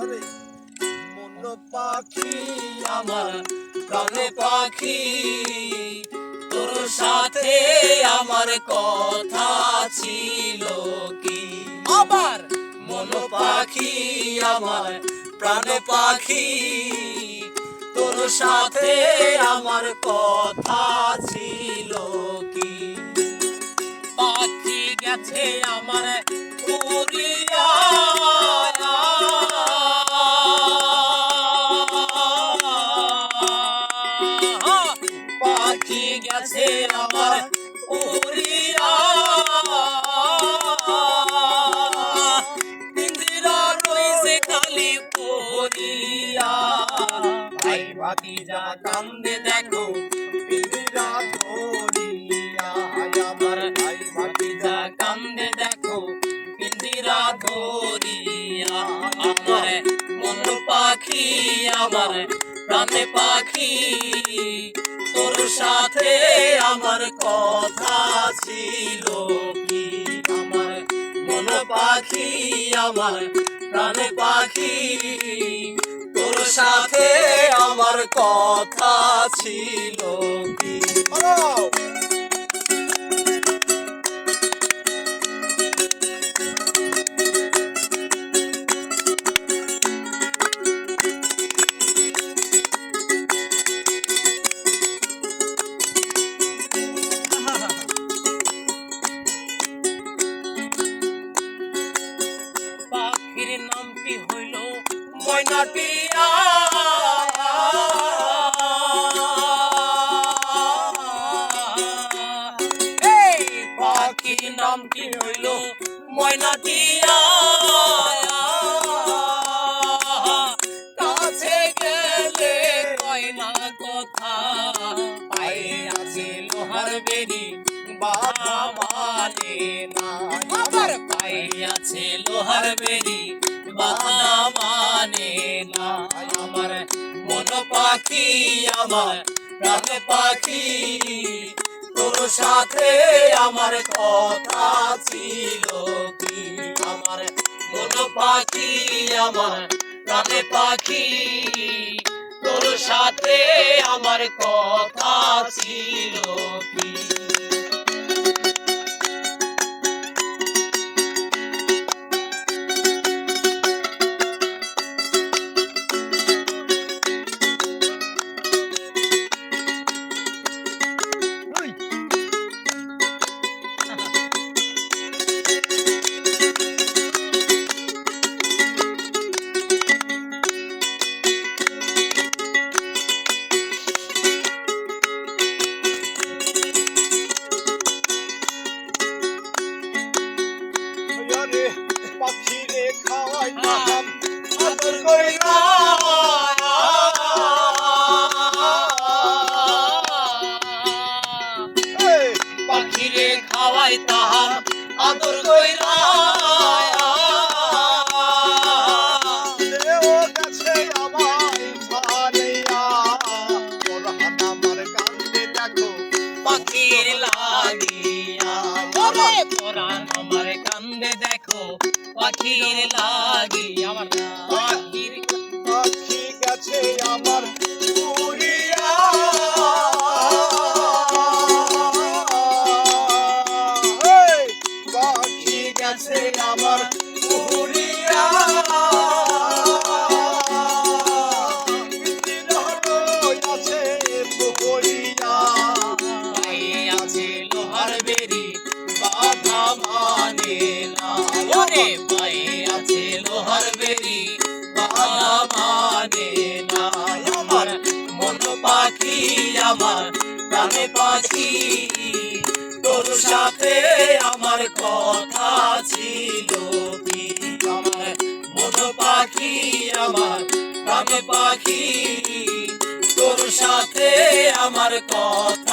আরে মন পাখি আমার প্রাণ পাখি, তোর সাথে আমার কথা ছিল কি? আবার মন পাখি আমার প্রাণ পাখি, তোর সাথে আমার কথা ছিল কি? পাখি গেছে আমার উড়িয়া, পাখি গেছে আমার উড়িয়া, পিঞ্জিরা রইছে খালি পড়িয়া। ভাই ভাতিজা কান্দে দেখো পিঞ্জিরা ধরিয়া, আমার ভাই ভাতিজা কান্দে দেখো পিঞ্জিরা ধরিয়া। আমার মন পাখি আমার প্রাণ পাখি, তোর সাথে আমার কথা ছিল কি? আমার মন পাখি আমার প্রাণ পাখি, তোর সাথে আমার কথা ছিল কি? পাখির নামটি হইল ময়নাটিয়া, এই পাখির নামটি হইল ময়নাটিয়া। কাছে গেলে কয় না কথা, পায়ে আছে লোহার বেরি বাধা মানে না। আবার পায়ে আছে লোহার বেরি বাধা মানে না। আমার মন পাখি আমার প্রাণ পাখি, তোর সাথে আমার কথা ছিল কি? আমার মন পাখি আমার প্রাণ পাখি, তোর সাথে আমার কথা ছিল কি? আরে পাখি রে খাওয়াই নাম আদর কইরা, পাখিরে খাওয়াই তাহার আদর কইরা। ও কাছে আমায় ছাড়িয়া, পরাণ আমার কান্দে দেখো পাখির লাগিয়া, ওরে পরাণ আমার কান্দে দেখো পাখির লাগিয়া। আমার পাখির পাখি গেছে আমার উড়িয়া, পাখি গেছে আমার উড়িয়া। আছে পড়িয়া, পায়ে আছে লোহার বেরি বাধা মানে না। ওরে পায়ে আছে লোহার বেরি বাধা মানে না। আমার মন পাখি আমার প্রাণ পাখি, তোর সাথে আমার কথা ছিল কি? আমার মন পাখি আমার প্রাণ পাখি, তোর সাথে আমার কথা